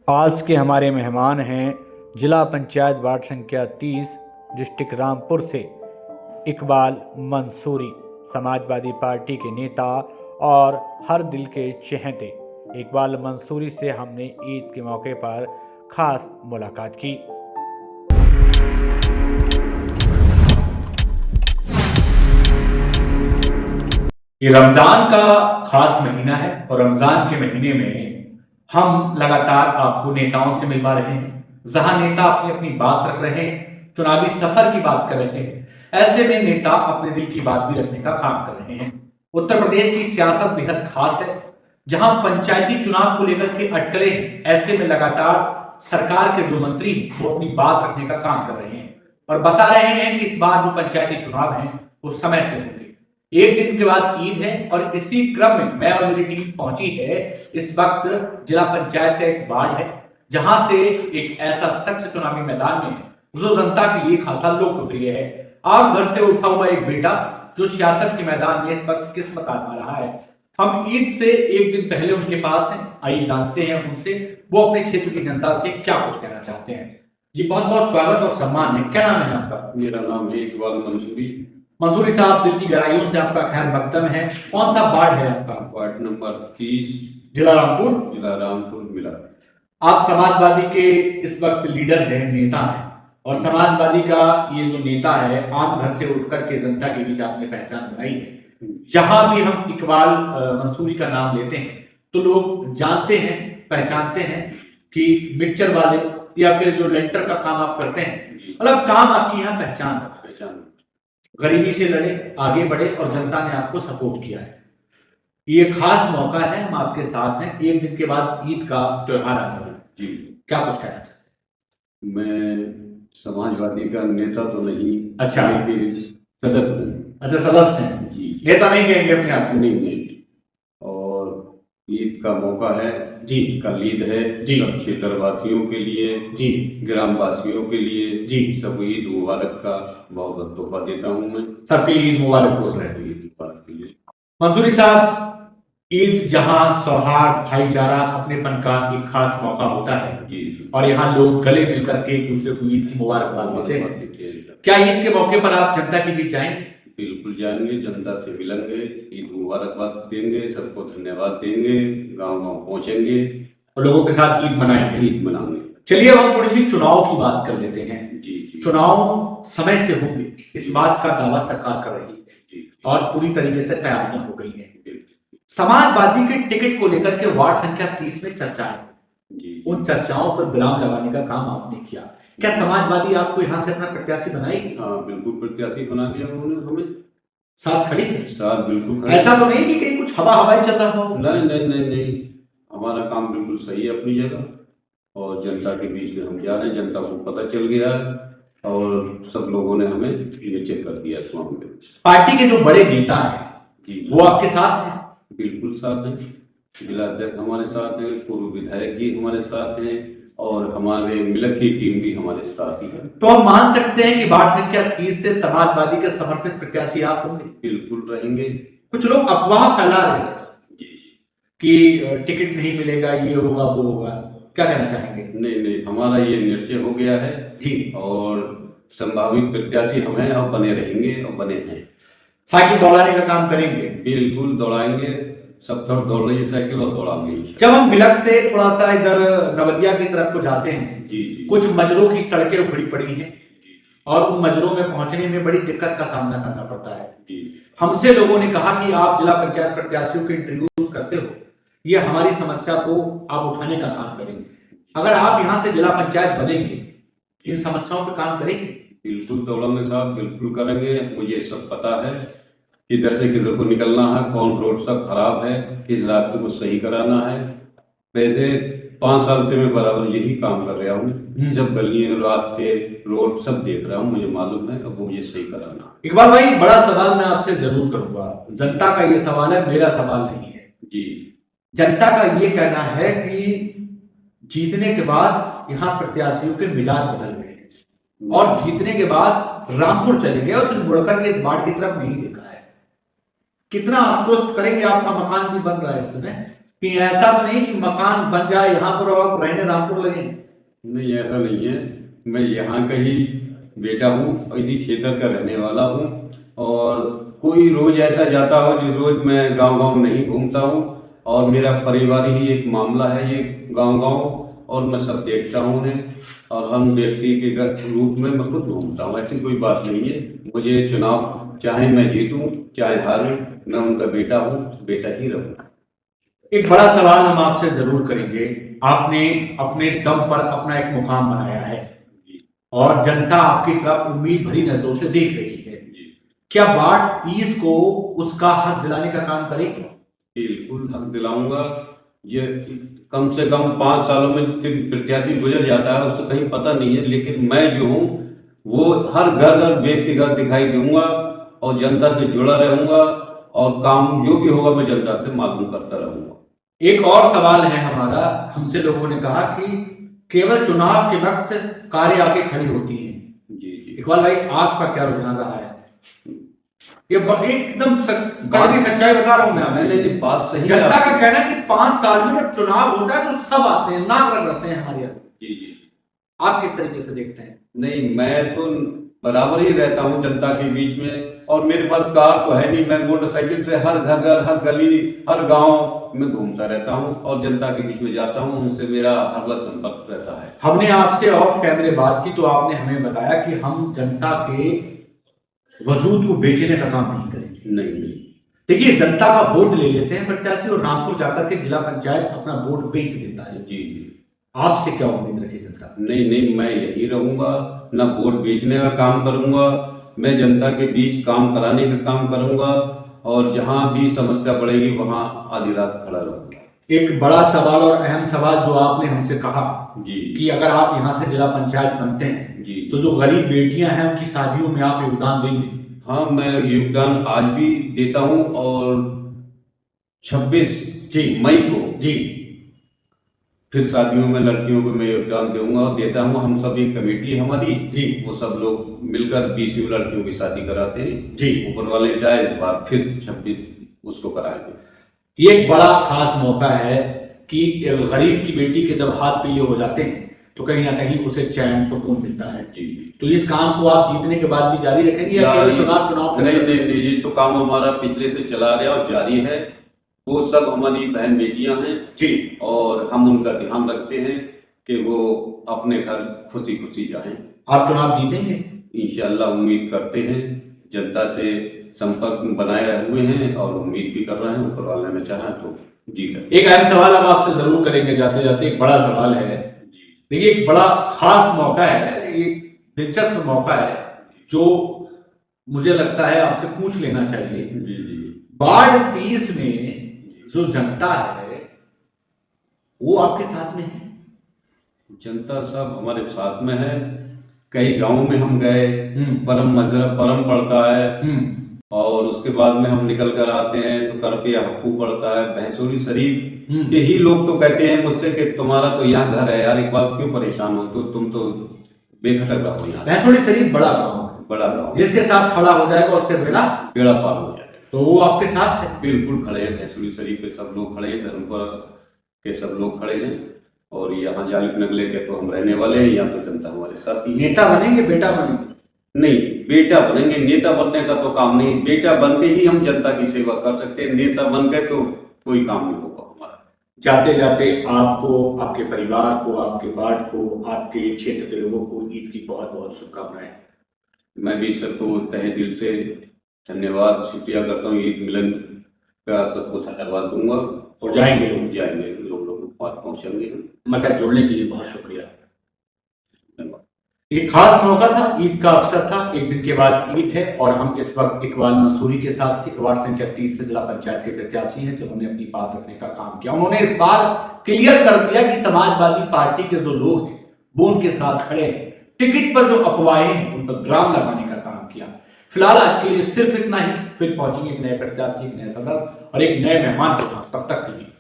आज के हमारे मेहमान हैं जिला पंचायत वार्ड संख्या 30 डिस्ट्रिक्ट रामपुर से इकबाल मंसूरी, समाजवादी पार्टी के नेता और हर दिल के चहेते। इकबाल मंसूरी से हमने ईद के मौके पर खास मुलाकात की। ये रमजान का खास महीना है और रमजान के महीने में हम लगातार आपको नेताओं से मिलवा रहे हैं, जहां नेता अपनी अपनी बात रख रहे हैं, चुनावी सफर की बात कर रहे हैं। ऐसे में नेता अपने दिल की बात भी रखने का काम कर रहे हैं। उत्तर प्रदेश की सियासत बेहद खास है, जहां पंचायती चुनाव को लेकर के अटकलें हैं। ऐसे में लगातार सरकार के जो मंत्री वो अपनी बात रखने का काम कर रहे हैं और बता रहे हैं कि इस बार जो पंचायती चुनाव है वो समय से होंगे। एक दिन के बाद ईद है और इसी क्रम में मैं और मेरी टीम पहुंची है इस वक्त जिला पंचायत का एक वार्ड है, जहां से एक ऐसा शख्स चुनावी मैदान में है जो जनता के लिए खासा लोकप्रिय है। आप घर से उठा हुआ एक बेटा जो सियासत के मैदान में इस वक्त किस्मत आजमा रहा है। हम ईद से एक दिन पहले उनके पास हैं, आइए जानते हैं उनसे वो अपने क्षेत्र की जनता से क्या कुछ कहना चाहते हैं। जी बहुत बहुत स्वागत और सम्मान है। क्या नाम है आपका? मेरा नाम है इकबाल मंसूरी। मंसूरी साहब, दिल की गहराइयों से आपका खैर मकदम है। कौन सा वार्ड है आपका? वार्ड नंबर 30, जिला रामपुर मिला। आप समाजवादी के इस वक्त लीडर हैं, नेता हैं, और समाजवादी का ये जो नेता है आम घर से उठकर के जनता के बीच आपने पहचान बनाई है। जहां भी हम इकबाल मंसूरी का नाम लेते हैं तो लोग जानते हैं, पहचानते हैं कि मिक्सचर वाले या फिर जो लेंटर का काम आप करते हैं, मतलब काम आपकी यहाँ पहचान गरीबी से लड़े, आगे बढ़े और जनता ने आपको सपोर्ट किया है। ये खास मौका है, हम आपके साथ हैं। एक दिन के बाद ईद का त्योहार आने वाला है जी, क्या कुछ कहना चाहते हैं? मैं समाजवादी का नेता तो नहीं, अच्छा सदस्य हूँ। अच्छा, सदस्य हैं जी, नेता नहीं कहेंगे अपने आप को? नहीं। और ईद का मौका है जी, कल ईद है जी, क्षेत्र वासियों के लिए जी, ग्राम वासियों के लिए जी, सब ईद मुबारक का बहुत बहुत तोहफा देता हूँ मैं। सबके ईद मुबारक हो रहे हैं। ईद मुबारक के लिए मंसूरी साहब, ईद जहां सौहार्द, भाईचारा, अपनेपन का एक खास मौका होता है जी, और यहाँ लोग गले मिलकर के एक दूसरे को ईद की मुबारकबाद देते हैं। क्या ईद के मौके पर आप जनता के बीच जाएंगे? बिल्कुल जाएंगे, जनता से मिलेंगे, ईद मुबारकबाद देंगे, सबको धन्यवाद देंगे, गांव गांव पहुंचेंगे और लोगों के साथ ईद मनाएंगे। ईद मनाएंगे। चलिए अब हम थोड़ी सी चुनाव की बात कर लेते हैं। जी। चुनाव समय से होंगे, इस बात का दावा सरकार कर रही है और पूरी तरीके से तैयारियां हो गई हैं। समाजवादी के टिकट को लेकर के वार्ड संख्या 30 में चर्चाएं, उन चर्चाओं पर विराम लगाने का काम आपने किया। क्या समाजवादी आपको यहाँ से अपना प्रत्याशी बनाएगी? हाँ बिल्कुल, प्रत्याशी बना लिया उन्होंने हमें। साथ खड़े हैं? साथ बिल्कुल खड़े। ऐसा तो नहीं कि कहीं कुछ हवाई चल रहा हो? नहीं, हमारा काम बिल्कुल सही है अपनी जगह और जनता के बीच में हम जा रहे हैं। जनता को पता चल गया है और सब लोगों ने हमें चेक कर दिया इस मामले में। पार्टी के जो बड़े नेता हैं वो आपके साथ हैं? बिल्कुल साथ हैं, जिला अध्यक्ष हमारे साथ हैं, पूर्व विधायक जी हमारे साथ हैं और हमारे मिलक की टीम भी हमारे साथ ही है। तो हम मान सकते हैं कि वार्ड संख्या 30 से समाजवादी के समर्थित प्रत्याशी आप होंगे? बिल्कुल रहेंगे। कुछ लोग अफवाह फैला रहे हैं कि टिकट नहीं मिलेगा, ये होगा वो होगा, क्या कहना चाहेंगे? नहीं, हमारा ये निश्चय हो गया है जी और संभावित प्रत्याशी हम हैं और बने रहेंगे और बने हैं। साइकिल दौड़ाने का काम करेंगे? बिल्कुल दौड़ाएंगे, सब तरफ दौड़ रही है साइकिल और दौड़ाएंगे। जब हम बिलक से थोड़ा सा इधर नवदिया की तरफ को जाते हैं जी, कुछ मजरों की सड़कें उखड़ी पड़ी हैं और उन मजरों में पहुंचने में बड़ी दिक्कत का सामना करना पड़ता है। हमसे लोगों ने कहा कि आप जिला पंचायत प्रत्याशियों के इंटरव्यूज करते हो, ये हमारी समस्या को आप उठाने का काम करेंगे। अगर आप यहाँ से जिला पंचायत बनेंगे, इन समस्याओं पर काम करेंगे? बिल्कुल दौड़ेंगे साहब, बिल्कुल करेंगे। मुझे सब पता है किधर से किधर को निकलना है, कौन रोड सब खराब है, किस रास्ते को सही कराना है। वैसे 5 साल से मैं बराबर यही काम कर रहा हूँ, जब गलियां, रास्ते, रोड सब देख रहा हूँ, मुझे मालूम है अब वो मुझे सही कराना। इकबाल भाई, बड़ा सवाल मैं आपसे जरूर करूंगा, जनता का ये सवाल है, मेरा सवाल नहीं है जी। जनता का ये कहना है कि जीतने के बाद यहाँ प्रत्याशियों के मिजाज बदल गए और जीतने के बाद रामपुर चले गए और मुड़कर के इस वार्ड की तरफ नहीं देखा है। कितना आश्वस्त करेंगे, आपका मकान भी बन रहा है इस समय, कि ऐसा तो नहीं कि मकान बन जाए यहाँ पर और रहने रामपुर लगे? नहीं, ऐसा नहीं है। मैं यहाँ का ही बेटा हूँ और इसी क्षेत्र का रहने वाला हूँ। और कोई रोज ऐसा जाता हो जो रोज मैं गांव-गांव नहीं घूमता हूँ। और मेरा परिवार ही एक मामला है ये गांव-गांव, और मैं सब देखता हूँ उन्हें, और हम व्यक्ति के रूप में मैं खुद घूमता हूँ। ऐसी कोई बात नहीं है। मुझे चुनाव चाहे मैं जीतूं चाहे हारूं, मैं उनका बेटा हूँ, बेटा ही रहूँगा। एक बड़ा सवाल हम आपसे जरूर करेंगे। आपने अपने दम पर अपना एक मुकाम बनाया है और जनता आपकी तरफ उम्मीद भरी नजरों से देख रही है। क्या वार्ड 30 को उसका हक दिलाने का काम करेगी? बिल्कुल हक दिलाऊंगा। ये कम से कम 5 सालों में किन प्रत्याशी गुजर जाता है उससे कहीं पता नहीं है, लेकिन मैं जो हूँ वो हर घर घर व्यक्तिगत दिखाई दूंगा और जनता से जुड़ा रहूंगा, और काम जो भी होगा मैं जनता से मालूम करता रहूंगा। एक और सवाल है हमारा, हमसे लोगों ने कहा कि केवल चुनाव के वक्त कारें आके खड़ी होती हैं। जी। इकबाल भाई, आपका क्या रुझान रहा है? ये एकदम कड़वी सच्चाई बता रहा हूं मैं। नहीं, बात सही है। जनता का कहना है कि 5 साल में जब चुनाव होता है तो सब आते हैं, नाक रगड़ते हैं हमारे यहाँ। जी। आप किस तरीके से देखते हैं? नहीं, मैं तो बराबर ही रहता हूँ जनता के बीच में, और मेरे पास कार तो है नहीं। मैं मोटरसाइकिल से हर घर, हर गली, हर गांव में घूमता रहता हूँ और जनता के बीच में जाता हूँ। उनसे मेरा हर वक्त संपर्क रहता है। हमने आपसे ऑफ कैमरे बात की तो आपने हमें बताया कि हम जनता के वजूद को बेचने का काम नहीं करेंगे। नहीं। देखिए, जनता का वोट ले लेते हैं प्रत्याशी और रामपुर जाकर के जिला पंचायत अपना वोट बेच देता है। जी। आपसे क्या उम्मीद रखी जनता? नहीं, मैं यही रहूंगा, ना वोट बेचने का काम करूंगा। मैं जनता के बीच काम कराने का काम करूंगा, और जहां भी समस्या पड़ेगी वहां आधी रात खड़ा रहूंगा। एक बड़ा सवाल और अहम सवाल जो आपने हमसे कहा जी कि अगर आप यहाँ से जिला पंचायत बनते हैं जी, तो जो गरीब बेटियां हैं उनकी शादियों में आप योगदान देंगे? हाँ, मैं योगदान आज भी देता हूँ, और 26 मई को जी फिर शादियों में लड़कियों को मैं योगदान दूंगा और देता हूँ। हम सब एक कमेटी है हमारी जी, वो सब लोग मिलकर 20 लड़कियों की शादी कराते हैं जी। ऊपर वाले चाहे इस बार फिर 26 उसको कराएंगे। ये एक बड़ा खास मौका है कि गरीब की बेटी के जब हाथ पीले हो जाते हैं तो कहीं ना कहीं उसे चैन सुकून मिलता है। जी। तो इस काम को आप जीतने के बाद भी जारी रखेंगे या केवल चुनाव? नहीं, ये तो काम हमारा पिछले से चला रहा और जारी है। वो सब हमारी बहन बेटियां हैं जी, और हम उनका ध्यान रखते हैं कि वो अपने घर खुशी खुशी जाएं। आप चुनाव जीतेंगे? इंशाअल्लाह उम्मीद करते हैं। जनता से संपर्क बनाए रहे हुए हैं और उम्मीद भी कर रहे हैं, ऊपर वाले ने चाहा तो जीतेंगे। एक अहम सवाल हम आपसे जरूर करेंगे जाते जाते, एक बड़ा सवाल है। देखिए, एक बड़ा खास मौका है, एक दिलचस्प मौका है जो मुझे लगता है आपसे पूछ लेना चाहिए। जी। वार्ड 30 में जो जनता है वो आपके साथ में है? जनता सब हमारे साथ में है। कई गांवों में हम गए, परम पड़ता है, और उसके बाद में हम निकल कर आते हैं तो करपिया हक्कू पड़ता है। भैंसुरी शरीफ के ही लोग तो कहते हैं मुझसे कि तुम्हारा तो यहाँ घर है यार, एक बात क्यों परेशान हो, तो तुम तो बेखटक रहो यहाँ। भैंसुरी शरीफ बड़ा गांव है, बड़ा गांव, जिसके साथ खड़ा हो जाएगा उसके बेड़ा पार हो जाए। तो वो आपके साथ है? बिल्कुल खड़े हैं। भैंसुरी शरीफ पे सब लोग खड़े हैं, धर्मपुर के सब लोग खड़े हैं, और यहाँ जालिक नगले के तो हम रहने वाले हैं। यहाँ तो जनता हमारे साथ ही। नेता बनेंगे, बेटा बनेंगे? नहीं, बेटा बनेंगे। नेता बनने का तो काम नहीं। बेटा बन के ही हम जनता की सेवा कर सकते हैं। नेता बन गए तो कोई काम नहीं होगा हमारा। जाते जाते आपको, आपके परिवार को, आपके वार्ड को, आपके क्षेत्र के लोगों को ईद की बहुत बहुत शुभकामनाएं। मैं भी सबको तहे दिल से धन्यवाद शुक्रिया करता हूँ। ईद मिलन का सबको धन्यवाद दूंगा। और जाएंगे लोगों को पास पहुंचेंगे। हमारे साथ जुड़ने के लिए बहुत शुक्रिया। एक खास मौका था, ईद का अवसर था, एक दिन के बाद ईद है और हम इस वक्त इकबाल मंसूरी के साथ थे। वार्ड संख्या 30 से जिला पंचायत के प्रत्याशी हैं, जिन्होंने अपनी बात रखने का काम किया। उन्होंने इस बार क्लियर कर दिया कि समाजवादी पार्टी के जो लोग हैं वो उनके साथ खड़े हैं। टिकट पर जो अफवाहें हैं उन पर ड्राम लगाने का काम किया। फिलहाल आज के लिए सिर्फ इतना ही। फिर पहुंचेंगे एक नए प्रत्याशी, एक नए सदस्य और एक नए मेहमान के पास। तब तक के लिए